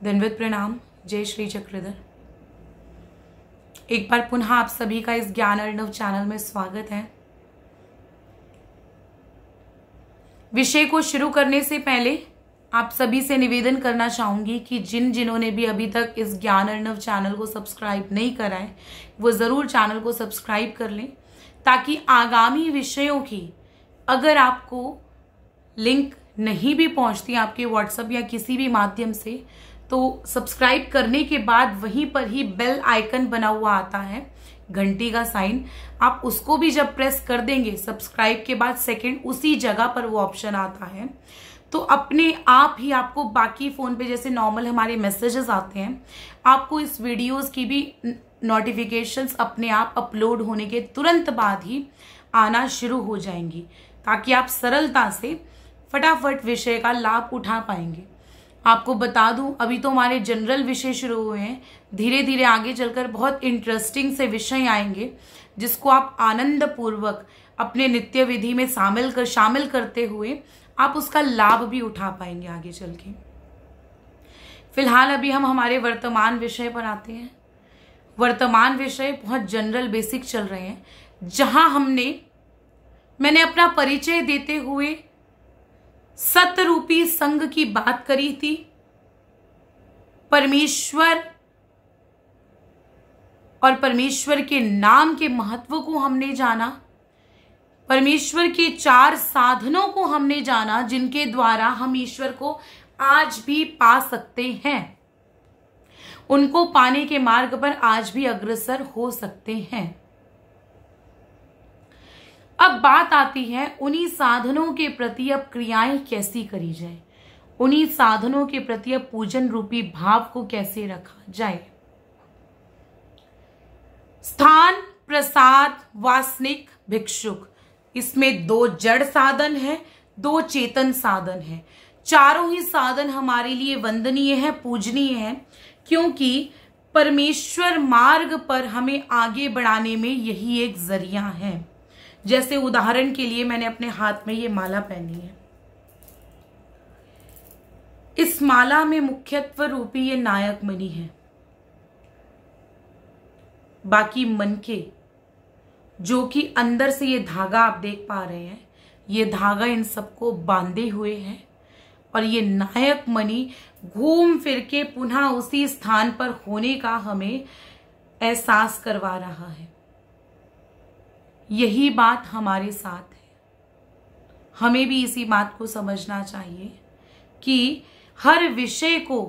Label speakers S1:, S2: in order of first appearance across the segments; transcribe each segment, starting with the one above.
S1: दंडवत प्रणाम। जय श्री चक्रधर। एक बार पुनः आप सभी का इस ज्ञान अर्णव चैनल में स्वागत है। विषय को शुरू करने से पहले आप सभी से निवेदन करना चाहूंगी कि जिन्होंने भी अभी तक इस ज्ञान अर्णव चैनल को सब्सक्राइब नहीं करा है वो जरूर चैनल को सब्सक्राइब कर लें, ताकि आगामी विषयों की अगर आपको लिंक नहीं भी पहुंचती आपके व्हाट्सएप या किसी भी माध्यम से, तो सब्सक्राइब करने के बाद वहीं पर ही बेल आइकन बना हुआ आता है, घंटी का साइन, आप उसको भी जब प्रेस कर देंगे सब्सक्राइब के बाद सेकंड उसी जगह पर वो ऑप्शन आता है, तो अपने आप ही आपको बाकी फोन पे जैसे नॉर्मल हमारे मैसेजेस आते हैं, आपको इस वीडियोस की भी नोटिफिकेशंस अपने आप अपलोड होने के तुरंत बाद ही आना शुरू हो जाएंगी, ताकि आप सरलता से फटाफट विषय का लाभ उठा पाएंगे। आपको बता दूं, अभी तो हमारे जनरल विषय शुरू हुए हैं, धीरे धीरे आगे चलकर बहुत इंटरेस्टिंग से विषय आएंगे, जिसको आप आनंद पूर्वक अपने नित्य विधि में शामिल करते हुए आप उसका लाभ भी उठा पाएंगे आगे चल के। फिलहाल अभी हम हमारे वर्तमान विषय पर आते हैं। वर्तमान विषय बहुत जनरल बेसिक चल रहे हैं, जहां मैंने अपना परिचय देते हुए सतरूपी संघ की बात करी थी, परमेश्वर और परमेश्वर के नाम के महत्व को हमने जाना, परमेश्वर के 4 साधनों को हमने जाना, जिनके द्वारा हम ईश्वर को आज भी पा सकते हैं, उनको पाने के मार्ग पर आज भी अग्रसर हो सकते हैं। अब बात आती है उन्हीं साधनों के प्रति अब क्रियाएं कैसी करी जाए, उन्हीं साधनों के प्रति अब पूजन रूपी भाव को कैसे रखा जाए। स्थान, प्रसाद, वासनिक, भिक्षुक, इसमें 2 जड़ साधन है, 2 चेतन साधन है। चारों ही साधन हमारे लिए वंदनीय है, पूजनीय है, क्योंकि परमेश्वर मार्ग पर हमें आगे बढ़ाने में यही एक जरिया है। जैसे उदाहरण के लिए मैंने अपने हाथ में ये माला पहनी है, इस माला में मुख्यत्व रूपी ये नायक मणि है। बाकी मनके जो कि अंदर से ये धागा आप देख पा रहे हैं, ये धागा इन सबको बांधे हुए है, और ये नायक मणि घूम फिर के पुनः उसी स्थान पर होने का हमें एहसास करवा रहा है। यही बात हमारे साथ है। हमें भी इसी बात को समझना चाहिए कि हर विषय को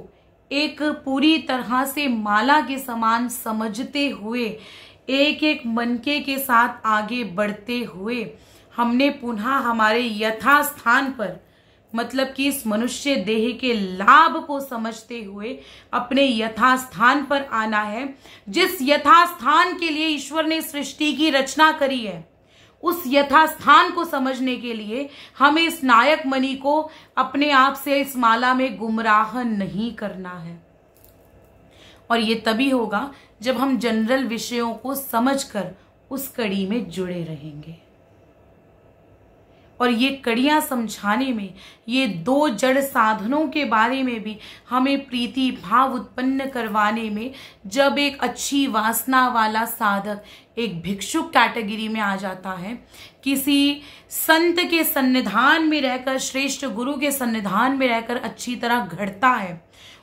S1: एक पूरी तरह से माला के समान समझते हुए, एक एक मनके के साथ आगे बढ़ते हुए, हमने पुनः हमारे यथास्थान पर, मतलब कि इस मनुष्य देह के लाभ को समझते हुए अपने यथास्थान पर आना है। जिस यथास्थान के लिए ईश्वर ने सृष्टि की रचना करी है, उस यथास्थान को समझने के लिए हमें इस नायक मणि को अपने आप से इस माला में गुमराह नहीं करना है। और ये तभी होगा जब हम जनरल विषयों को समझकर उस कड़ी में जुड़े रहेंगे। और ये कड़ियां समझाने में, ये 2 जड़ साधनों के बारे में भी हमें प्रीति भाव उत्पन्न करवाने में, जब एक अच्छी वासना वाला साधक एक भिक्षुक कैटेगरी में आ जाता है, किसी संत के सन्निधान में रहकर, श्रेष्ठ गुरु के सन्निधान में रहकर अच्छी तरह घड़ता है,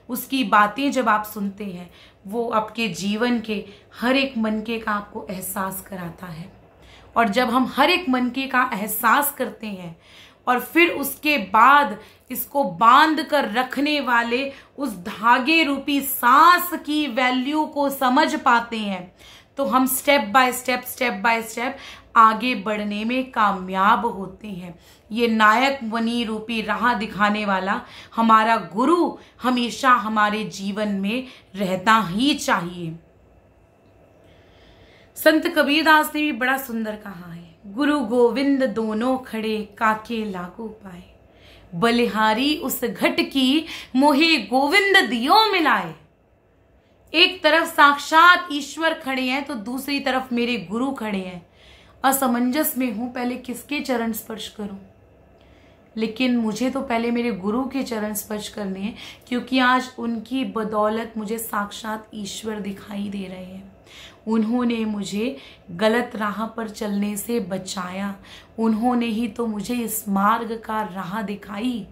S1: उसकी बातें जब आप सुनते हैं, वो आपके जीवन के हर एक मनके का आपको एहसास कराता है। और जब हम हर एक मनके का एहसास करते हैं और फिर उसके बाद इसको बांध कर रखने वाले उस धागे रूपी सांस की वैल्यू को समझ पाते हैं, तो हम स्टेप बाय स्टेप आगे बढ़ने में कामयाब होते हैं। ये नायक मणि रूपी राह दिखाने वाला हमारा गुरु हमेशा हमारे जीवन में रहना ही चाहिए। संत कबीरदास ने भी बड़ा सुंदर कहा है, गुरु गोविंद दोनों खड़े काके लागू पाए, बलिहारी उस घट की मोहे गोविंद दियो मिलाए। एक तरफ साक्षात ईश्वर खड़े हैं तो दूसरी तरफ मेरे गुरु खड़े हैं। असमंजस में हूं, पहले किसके चरण स्पर्श करूं। लेकिन मुझे तो पहले मेरे गुरु के चरण स्पर्श करने हैं, क्योंकि आज उनकी बदौलत मुझे साक्षात ईश्वर दिखाई दे रहे हैं। उन्होंने मुझे गलत राह पर चलने से बचाया, उन्होंने ही तो मुझे इस मार्ग का राह दिखाई।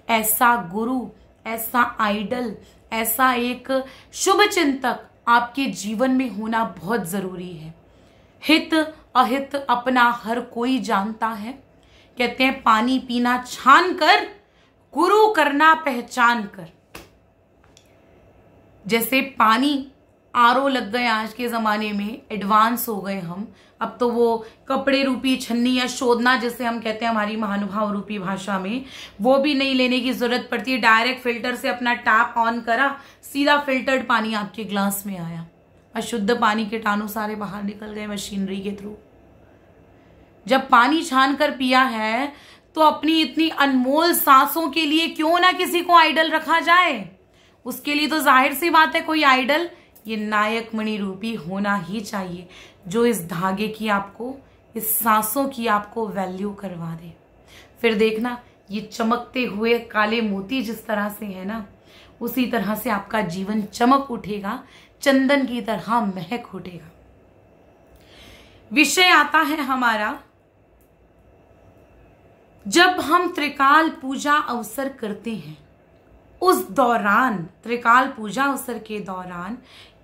S1: ऐसा गुरु, ऐसा आइडल, ऐसा एक शुभ चिंतक आपके जीवन में होना बहुत जरूरी है। हित अहित अपना हर कोई जानता है। कहते हैं पानी पीना छान कर, गुरु करना पहचान कर। जैसे पानी आरओ लग गए आज के जमाने में, एडवांस हो गए हम। अब तो वो कपड़े रूपी छन्नी या शोधना जिसे हम कहते हैं हमारी महानुभाव रूपी भाषा में, वो भी नहीं लेने की जरूरत पड़ती है। डायरेक्ट फिल्टर से अपना टैप ऑन करा, सीधा फिल्टर्ड पानी आपके ग्लास में आया। अशुद्ध पानी कीटाणु सारे बाहर निकल गए मशीनरी के थ्रू। जब पानी छान कर पिया है तो अपनी इतनी अनमोल सांसों के लिए क्यों ना किसी को आइडल रखा जाए। उसके लिए तो जाहिर सी बात है कोई आइडल ये नायक मणि रूपी होना ही चाहिए, जो इस धागे की आपको, इस सांसों की आपको वैल्यू करवा दे। फिर देखना ये चमकते हुए काले मोती जिस तरह से है ना, उसी तरह से आपका जीवन चमक उठेगा, चंदन की तरह महक उठेगा। विषय आता है हमारा, जब हम त्रिकाल पूजा अवसर करते हैं, उस दौरान, त्रिकाल पूजा अवसर के दौरान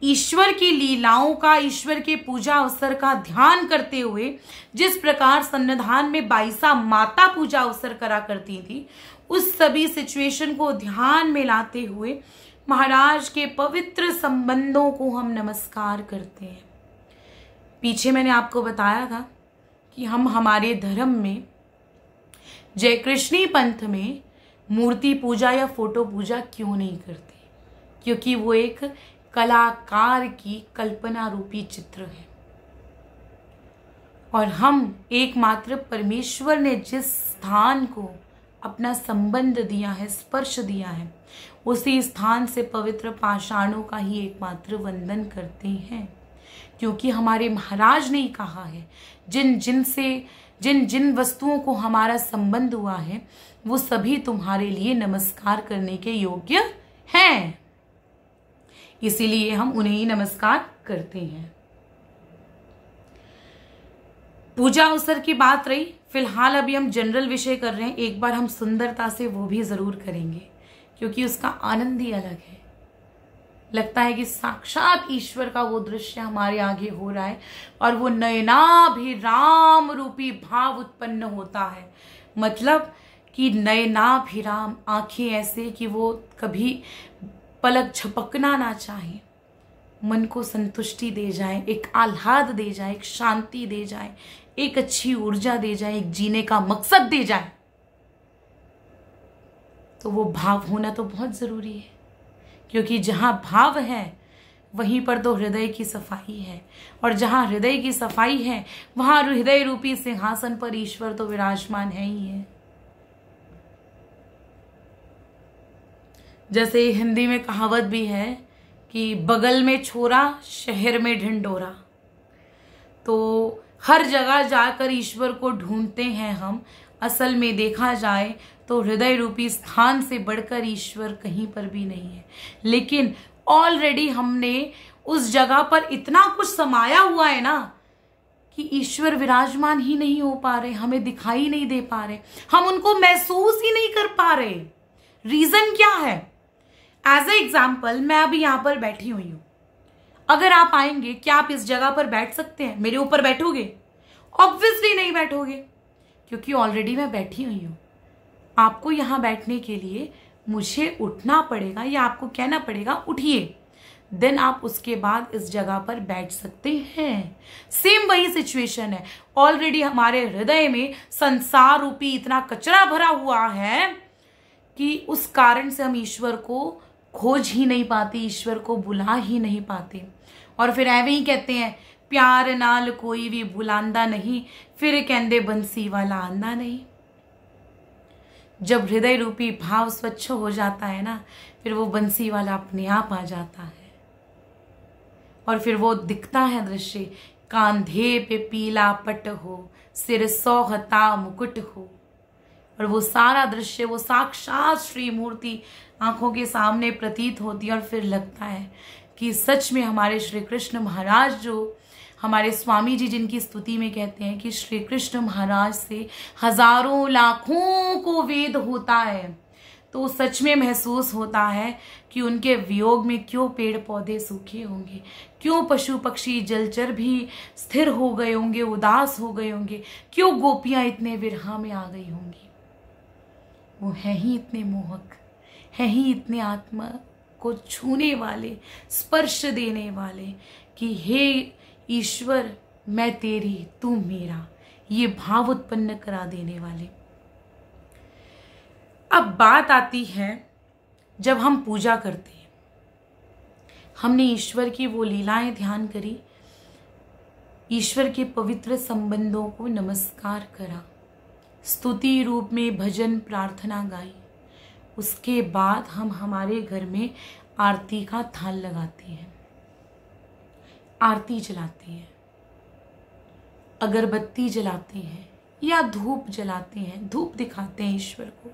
S1: ईश्वर की लीलाओं का, ईश्वर के पूजा अवसर का ध्यान करते हुए जिस प्रकार सन्निधान में बाईसा माता पूजा अवसर करा करती थी, उस सभी सिचुएशन को ध्यान में लाते हुए महाराज के पवित्र संबंधों को हम नमस्कार करते हैं। पीछे मैंने आपको बताया था कि हम हमारे धर्म में, जय कृष्णी पंथ में मूर्ति पूजा या फोटो पूजा क्यों नहीं करते, क्योंकि वो एक कलाकार की कल्पना रूपी चित्र है। और हम एकमात्र परमेश्वर ने जिस स्थान को अपना संबंध दिया है, स्पर्श दिया है, उसी स्थान से पवित्र पाषाणों का ही एकमात्र वंदन करते हैं। क्योंकि हमारे महाराज ने ही कहा है, जिन जिन वस्तुओं को हमारा संबंध हुआ है वो सभी तुम्हारे लिए नमस्कार करने के योग्य हैं, इसीलिए हम उन्हें ही नमस्कार करते हैं। पूजा अवसर की बात रही, फिलहाल अभी हम जनरल विषय कर रहे हैं। एक बार हम सुंदरता से वो भी जरूर करेंगे, क्योंकि उसका आनंद ही अलग है। लगता है कि साक्षात ईश्वर का वो दृश्य हमारे आगे हो रहा है और वो नयनाभिराम रूपी भाव उत्पन्न होता है। मतलब कि नयनाभिराम, आंखें ऐसे कि वो कभी पलक झपकना ना चाहे, मन को संतुष्टि दे जाए, एक आह्लाद दे जाए, एक शांति दे जाए, एक अच्छी ऊर्जा दे जाए, एक जीने का मकसद दे जाए। तो वो भाव होना तो बहुत जरूरी है, क्योंकि जहां भाव है वहीं पर तो हृदय की सफाई है, और जहां हृदय की सफाई है वहां हृदय रूपी सिंहासन पर ईश्वर तो विराजमान है ही है। जैसे हिंदी में कहावत भी है कि बगल में छोरा शहर में ढिंढोरा। तो हर जगह जाकर ईश्वर को ढूंढते हैं हम। असल में देखा जाए तो हृदय रूपी स्थान से बढ़कर ईश्वर कहीं पर भी नहीं है, लेकिन ऑलरेडी हमने उस जगह पर इतना कुछ समाया हुआ है ना कि ईश्वर विराजमान ही नहीं हो पा रहे, हमें दिखाई नहीं दे पा रहे, हम उनको महसूस ही नहीं कर पा रहे। रीजन क्या है? एज ए एग्जाम्पल, मैं अभी यहां पर बैठी हुई हूं। अगर आप आएंगे, क्या आप इस जगह पर बैठ सकते हैं? मेरे ऊपर बैठोगे? ऑब्वियसली नहीं बैठोगे, क्योंकि ऑलरेडी मैं बैठी हुई हूं। आपको यहां बैठने के लिए मुझे उठना पड़ेगा या आपको कहना पड़ेगा उठिए, देन आप उसके बाद इस जगह पर बैठ सकते हैं। सेम वही सिचुएशन है। ऑलरेडी हमारे हृदय में संसार रूपी इतना कचरा भरा हुआ है कि उस कारण से हम ईश्वर को खोज ही नहीं पाते, ईश्वर को बुला ही नहीं पाते। और फिर ऐवे ही कहते हैं, प्यार नाल कोई भी बुलांदा नहीं, फिर कहंदे बंसी वाला आंदा नहीं। जब हृदय रूपी भाव स्वच्छ हो जाता है ना, फिर वो बंसी वाला अपने आप आ जाता है और फिर वो दिखता है दृश्य। कांधे पे पीला पट हो, सिर सोहता मुकुट हो, और वो सारा दृश्य, वो साक्षात श्री मूर्ति आंखों के सामने प्रतीत होती है। और फिर लगता है कि सच में हमारे श्री कृष्ण महाराज, जो हमारे स्वामी जी जिनकी स्तुति में कहते हैं कि श्री कृष्ण महाराज से हजारों लाखों को वेद होता है, तो सच में महसूस होता है कि उनके वियोग में क्यों पेड़ पौधे सूखे होंगे, क्यों पशु पक्षी जलचर भी स्थिर हो गए होंगे, उदास हो गए होंगे, क्यों गोपियां इतने विरह में आ गई होंगी। वो है ही इतने मोहक, है ही इतने आत्मा को छूने वाले, स्पर्श देने वाले कि हे ईश्वर मैं तेरी तू मेरा, ये भाव उत्पन्न करा देने वाले। अब बात आती है जब हम पूजा करते हैं, हमने ईश्वर की वो लीलाएं ध्यान करी, ईश्वर के पवित्र संबंधों को नमस्कार करा, स्तुति रूप में भजन प्रार्थना गाई, उसके बाद हम हमारे घर में आरती का थाल लगाते हैं, आरती जलाते हैं, अगरबत्ती जलाते हैं या धूप जलाते हैं, धूप दिखाते हैं ईश्वर को।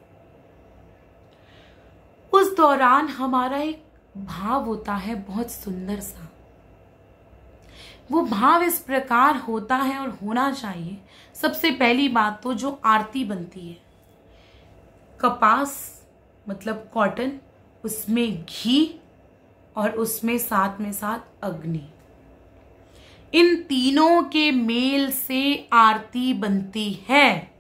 S1: उस दौरान हमारा एक भाव होता है बहुत सुंदर सा। वो भाव इस प्रकार होता है और होना चाहिए। सबसे पहली बात तो जो आरती बनती है, कपास मतलब कॉटन, उसमें घी और उसमें साथ में साथ अग्नि, इन तीनों के मेल से आरती बनती है।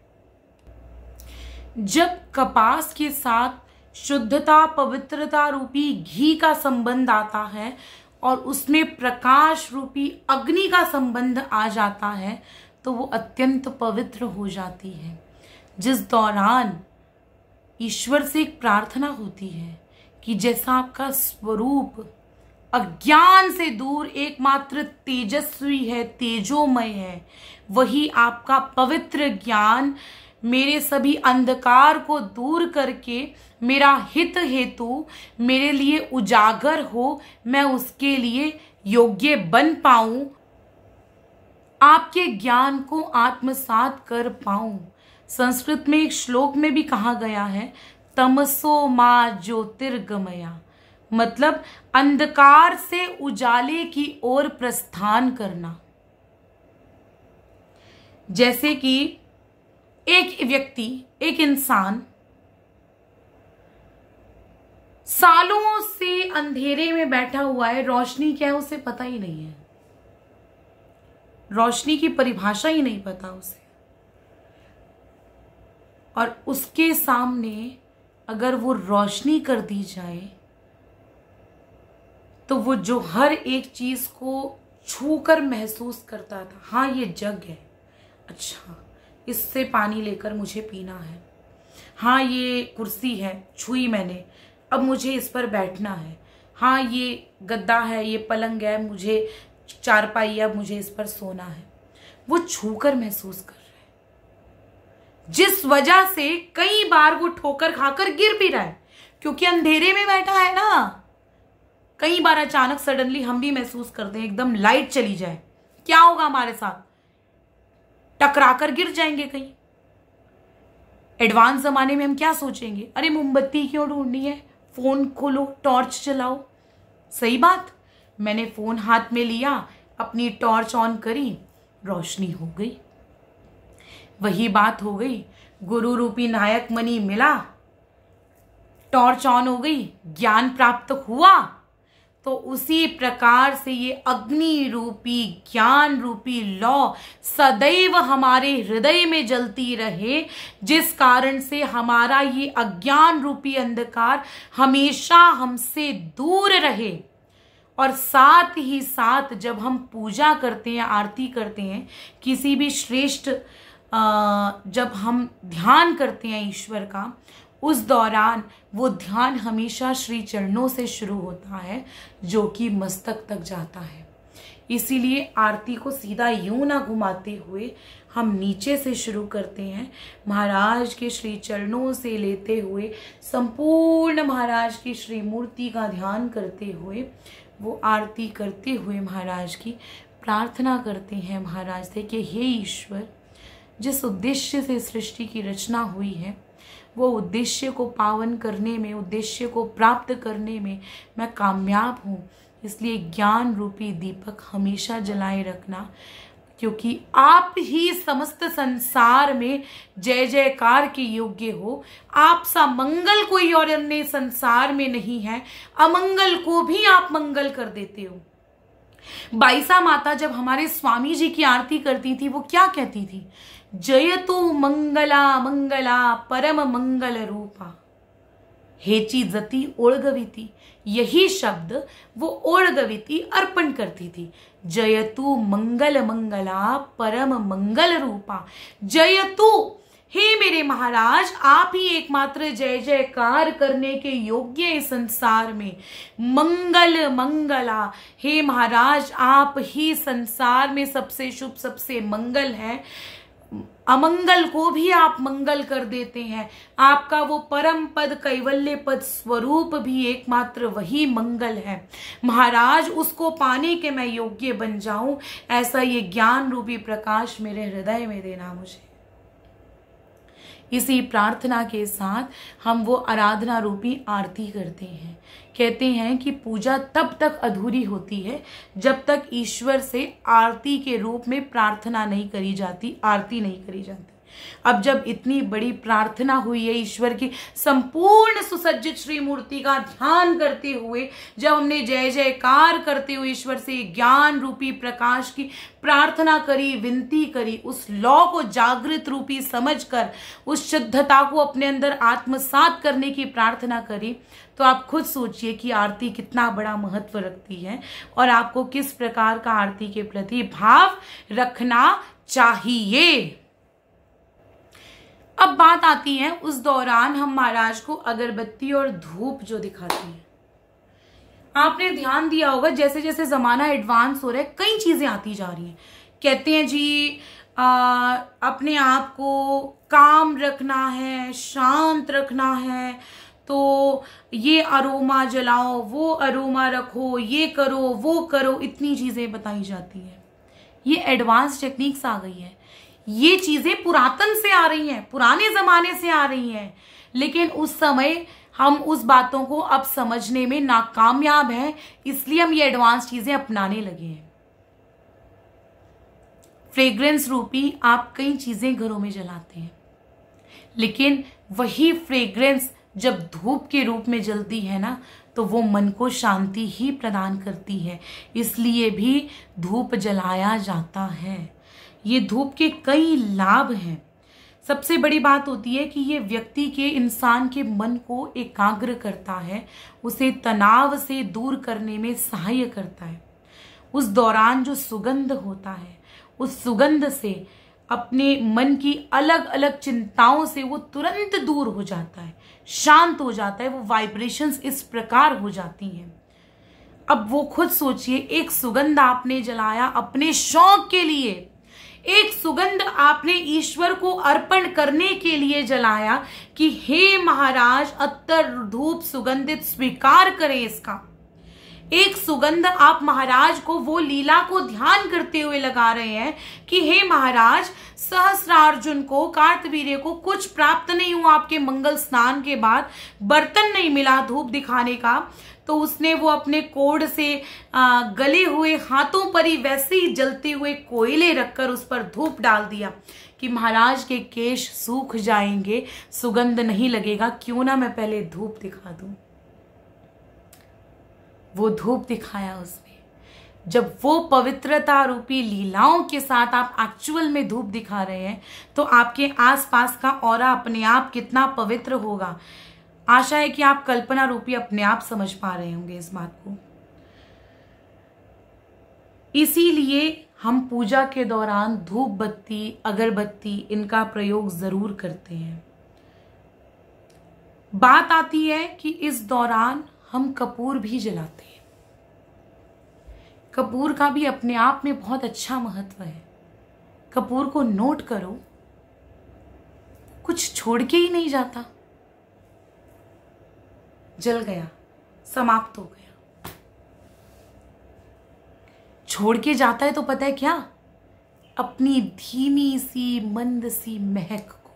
S1: जब कपास के साथ शुद्धता पवित्रता रूपी घी का संबंध आता है और उसमें प्रकाश रूपी अग्नि का संबंध आ जाता है, तो वो अत्यंत पवित्र हो जाती है। जिस दौरान ईश्वर से एक प्रार्थना होती है कि जैसा आपका स्वरूप अज्ञान से दूर एकमात्र तेजस्वी है, तेजोमय है, वही आपका पवित्र ज्ञान मेरे सभी अंधकार को दूर करके मेरा हित हेतु मेरे लिए उजागर हो, मैं उसके लिए योग्य बन पाऊं, आपके ज्ञान को आत्मसात कर पाऊं। संस्कृत में एक श्लोक में भी कहा गया है, तमसो मा ज्योतिर्गमया, मतलब अंधकार से उजाले की ओर प्रस्थान करना। जैसे कि एक व्यक्ति, एक इंसान सालों से अंधेरे में बैठा हुआ है, रोशनी क्या है उसे पता ही नहीं है, रोशनी की परिभाषा ही नहीं पता उसे, और उसके सामने अगर वो रोशनी कर दी जाए तो वो जो हर एक चीज को छूकर महसूस करता था, हाँ ये जग है, अच्छा इससे पानी लेकर मुझे पीना है, हाँ ये कुर्सी है छुई मैंने, अब मुझे इस पर बैठना है, हाँ ये गद्दा है, ये पलंग है, मुझे चारपाई है, मुझे इस पर सोना है, वो छूकर महसूस कर रहा है। जिस वजह से कई बार वो ठोकर खाकर गिर भी रहा है, क्योंकि अंधेरे में बैठा है ना। कई बार अचानक सडनली हम भी महसूस करते हैं एकदम लाइट चली जाए, क्या होगा हमारे साथ, टकराकर गिर जाएंगे कहीं। एडवांस जमाने में हम क्या सोचेंगे, अरे मोमबत्ती क्यों ढूंढनी है, फोन खोलो, टॉर्च चलाओ। सही बात, मैंने फोन हाथ में लिया, अपनी टॉर्च ऑन करी, रोशनी हो गई। वही बात हो गई, गुरु रूपी नायक मणि मिला, टॉर्च ऑन हो गई, ज्ञान प्राप्त हुआ। तो उसी प्रकार से ये अग्नि रूपी ज्ञान रूपी लौ सदैव हमारे हृदय में जलती रहे, जिस कारण से हमारा ये अज्ञान रूपी अंधकार हमेशा हमसे दूर रहे। और साथ ही साथ जब हम पूजा करते हैं, आरती करते हैं, किसी भी श्रेष्ठ जब हम ध्यान करते हैं ईश्वर का, उस दौरान वो ध्यान हमेशा श्री चरणों से शुरू होता है, जो कि मस्तक तक जाता है। इसीलिए आरती को सीधा यूं ना घुमाते हुए हम नीचे से शुरू करते हैं, महाराज के श्री चरणों से लेते हुए संपूर्ण महाराज की श्री मूर्ति का ध्यान करते हुए वो आरती करते हुए महाराज की प्रार्थना करते हैं महाराज से कि हे ईश्वर, जिस उद्देश्य से सृष्टि की रचना हुई है वो उद्देश्य को पावन करने में, उद्देश्य को प्राप्त करने में मैं कामयाब हूँ। इसलिए ज्ञान रूपी दीपक हमेशा जलाए रखना, क्योंकि आप ही समस्त संसार में जय जयकार के योग्य हो। आप सा मंगल कोई और अन्य संसार में नहीं है। अमंगल को भी आप मंगल कर देते हो। बाईसा माता जब हमारे स्वामी जी की आरती करती थी, वो क्या कहती थी? जयतु मंगला मंगला परम मंगल रूपा हेची जति ओळगविती। यही शब्द वो ओळगविती अर्पण करती थी। जयतु मंगल मंगला परम मंगल रूपा। जयतु, हे मेरे महाराज, आप ही एकमात्र जय जयकार करने के योग्य इस संसार में। मंगल मंगला, हे महाराज, आप ही संसार में सबसे शुभ, सबसे मंगल है। अमंगल को भी आप मंगल कर देते हैं। आपका वो परम पद, कैवल्य पद स्वरूप भी एकमात्र वही मंगल है। महाराज, उसको पाने के मैं योग्य बन जाऊं, ऐसा ये ज्ञान रूपी प्रकाश मेरे हृदय में देना मुझे। इसी प्रार्थना के साथ हम वो आराधना रूपी आरती करते हैं। कहते हैं कि पूजा तब तक अधूरी होती है जब तक ईश्वर से आरती के रूप में प्रार्थना नहीं करी जाती, आरती नहीं करी जाती। अब जब इतनी बड़ी प्रार्थना हुई है, ईश्वर की संपूर्ण सुसज्जित श्री मूर्ति का ध्यान करते हुए, जब हमने जय जयकार करते हुए ईश्वर से ज्ञान रूपी प्रकाश की प्रार्थना करी, विनती करी, उस लौ को जागृत रूपी समझकर उस शुद्धता को अपने अंदर आत्मसात करने की प्रार्थना करी, तो आप खुद सोचिए कि आरती कितना बड़ा महत्व रखती है और आपको किस प्रकार का आरती के प्रति भाव रखना चाहिए। अब बात आती है, उस दौरान हम महाराज को अगरबत्ती और धूप जो दिखाते हैं। आपने ध्यान दिया होगा, जैसे जैसे जमाना एडवांस हो रहा है, कई चीजें आती जा रही हैं। कहते हैं जी अपने आप को काम रखना है, शांत रखना है, तो ये अरोमा जलाओ, वो अरोमा रखो, ये करो, वो करो, इतनी चीजें बताई जाती है। ये एडवांस टेक्निक्स आ गई है। ये चीजें पुरातन से आ रही हैं, पुराने जमाने से आ रही हैं, लेकिन उस समय हम उस बातों को अब समझने में नाकामयाब हैं, इसलिए हम ये एडवांस चीजें अपनाने लगे हैं। फ्रेग्रेंस रूपी आप कई चीजें घरों में जलाते हैं, लेकिन वही फ्रेग्रेंस जब धूप के रूप में जलती है ना, तो वो मन को शांति ही प्रदान करती है। इसलिए भी धूप जलाया जाता है। ये धूप के कई लाभ हैं। सबसे बड़ी बात होती है कि ये व्यक्ति के, इंसान के मन को एकाग्र करता है, उसे तनाव से दूर करने में सहाय करता है। उस दौरान जो सुगंध होता है, उस सुगंध से अपने मन की अलग अलग चिंताओं से वो तुरंत दूर हो जाता है, शांत हो जाता है। वो वाइब्रेशंस इस प्रकार हो जाती हैं। अब वो खुद सोचिए, एक सुगंध आपने जलाया अपने शौक के लिए, एक सुगंध आपने ईश्वर को अर्पण करने के लिए जलाया कि हे महाराज, अत्तर धूप सुगंधित स्वीकार करें इसका। एक सुगंध आप महाराज को, वो लीला को ध्यान करते हुए लगा रहे हैं कि हे महाराज, सहस्रार्जुन को, कार्तवीर्य को कुछ प्राप्त नहीं हुआ आपके मंगल स्नान के बाद, बर्तन नहीं मिला धूप दिखाने का, तो उसने वो अपने कोड से गले हुए हाथों पर ही वैसे ही जलते हुए कोयले रखकर उस पर धूप डाल दिया कि महाराज के केश सूख जाएंगे, सुगंध नहीं लगेगा, क्यों ना मैं पहले धूप दिखा दूं। वो धूप दिखाया उसने। जब वो पवित्रता रूपी लीलाओं के साथ आप एक्चुअल में धूप दिखा रहे हैं, तो आपके आसपास का ऑरा अपने आप कितना पवित्र होगा। आशा है कि आप कल्पना रूपी अपने आप समझ पा रहे होंगे इस बात को। इसीलिए हम पूजा के दौरान धूप बत्ती, अगरबत्ती, इनका प्रयोग जरूर करते हैं। बात आती है कि इस दौरान हम कपूर भी जलाते हैं। कपूर का भी अपने आप में बहुत अच्छा महत्व है। कपूर को नोट करो, कुछ छोड़ के ही नहीं जाता, जल गया, समाप्त हो गया। छोड़ के जाता है तो पता है क्या? अपनी धीमी सी मंद सी महक को।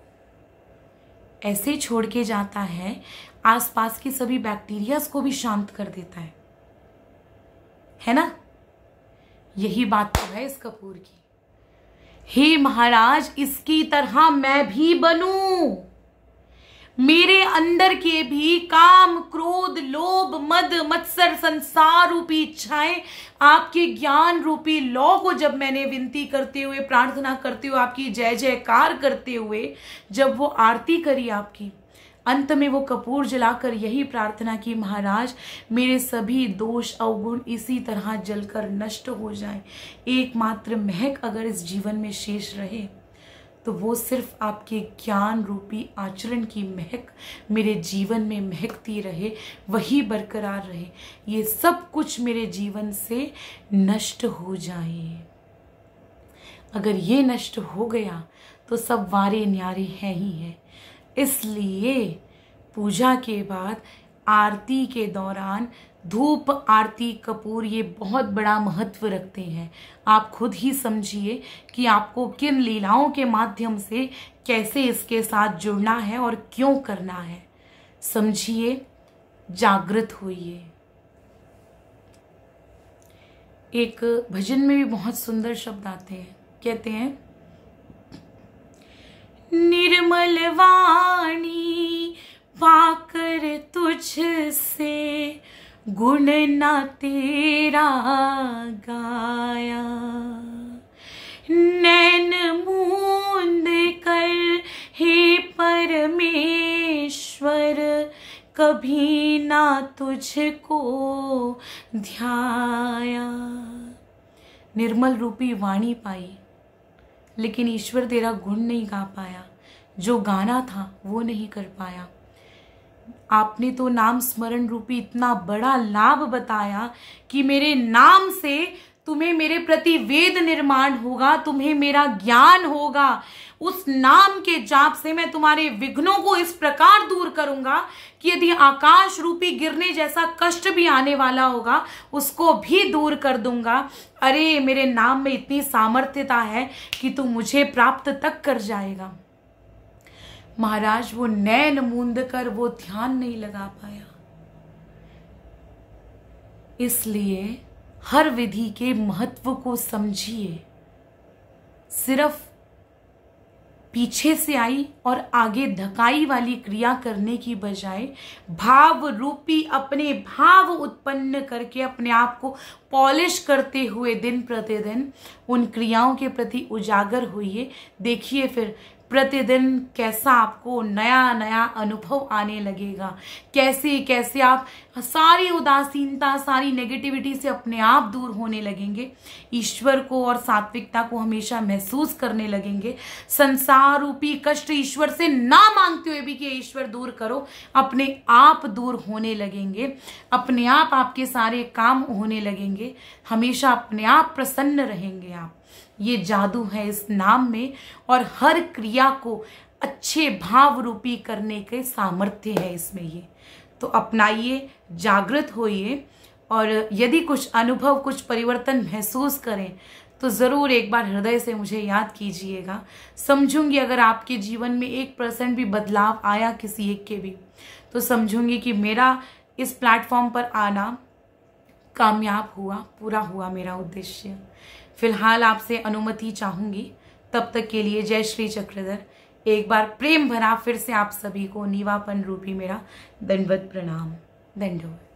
S1: ऐसे छोड़ के जाता है, आसपास के सभी बैक्टीरियाज को भी शांत कर देता है ना। यही बात तो है इस कपूर की। हे महाराज, इसकी तरह मैं भी बनूं, मेरे अंदर के भी काम, क्रोध, लोभ, मद, मत्सर, संसार रूपी इच्छाएं आपके ज्ञान रूपी लौ को जब मैंने विनती करते हुए, प्रार्थना करते हुए, आपकी जय जयकार करते हुए जब वो आरती करी आपकी, अंत में वो कपूर जलाकर यही प्रार्थना की, महाराज मेरे सभी दोष अवगुण इसी तरह जलकर नष्ट हो जाएं। एकमात्र महक अगर इस जीवन में शेष रहे तो वो सिर्फ आपके ज्ञान रूपी आचरण की महक मेरे जीवन में महकती रहे, वही बरकरार रहे। ये सब कुछ मेरे जीवन से नष्ट हो जाए। अगर ये नष्ट हो गया तो सब वारे न्यारे हैं ही है। इसलिए पूजा के बाद आरती के दौरान धूप, आरती, कपूर ये बहुत बड़ा महत्व रखते हैं। आप खुद ही समझिए कि आपको किन लीलाओं के माध्यम से कैसे इसके साथ जुड़ना है और क्यों करना है। समझिए, जागृत होइए। एक भजन में भी बहुत सुंदर शब्द आते हैं, कहते हैं, निर्मल वाणी पाकर तुझसे गुण ना तेरा गाया, नैन मूंद कर हे परमेश्वर कभी ना तुझको ध्याया। निर्मल रूपी वाणी पाई लेकिन ईश्वर तेरा गुण नहीं गा पाया, जो गाना था वो नहीं कर पाया। आपने तो नाम स्मरण रूपी इतना बड़ा लाभ बताया कि मेरे नाम से तुम्हें मेरे प्रति वेद निर्माण होगा, तुम्हें मेरा ज्ञान होगा। उस नाम के जाप से मैं तुम्हारे विघ्नों को इस प्रकार दूर करूंगा कि यदि आकाश रूपी गिरने जैसा कष्ट भी आने वाला होगा उसको भी दूर कर दूंगा। अरे मेरे नाम में इतनी सामर्थ्यता है कि तू मुझे प्राप्त तक कर जाएगा। महाराज वो नैन मूंद कर वो ध्यान नहीं लगा पाया। इसलिए हर विधि के महत्व को समझिए। सिर्फ पीछे से आई और आगे धकाई वाली क्रिया करने की बजाय भाव रूपी अपने भाव उत्पन्न करके अपने आप को पॉलिश करते हुए दिन प्रतिदिन उन क्रियाओं के प्रति उजागर होइए। देखिए फिर प्रतिदिन कैसा आपको नया नया अनुभव आने लगेगा, कैसे कैसे आप सारी उदासीनता, सारी नेगेटिविटी से अपने आप दूर होने लगेंगे, ईश्वर को और सात्विकता को हमेशा महसूस करने लगेंगे। संसार रूपी कष्ट ईश्वर से ना मांगते हुए भी कि ईश्वर दूर करो, अपने आप दूर होने लगेंगे, अपने आप आपके सारे काम होने लगेंगे, हमेशा अपने आप प्रसन्न रहेंगे आप। ये जादू है इस नाम में और हर क्रिया को अच्छे भाव रूपी करने के सामर्थ्य है इसमें। ये तो अपनाइए, जागृत होइए और यदि कुछ अनुभव, कुछ परिवर्तन महसूस करें तो ज़रूर एक बार हृदय से मुझे याद कीजिएगा। समझूंगी अगर आपके जीवन में 1% भी बदलाव आया किसी एक के भी, तो समझूंगी कि मेरा इस प्लेटफॉर्म पर आना कामयाब हुआ, पूरा हुआ मेरा उद्देश्य। फिलहाल आपसे अनुमति चाहूंगी, तब तक के लिए जय श्री चक्रधर। एक बार प्रेम भरा फिर से आप सभी को नीवापन रूपी मेरा दंडवत प्रणाम। दंडवत।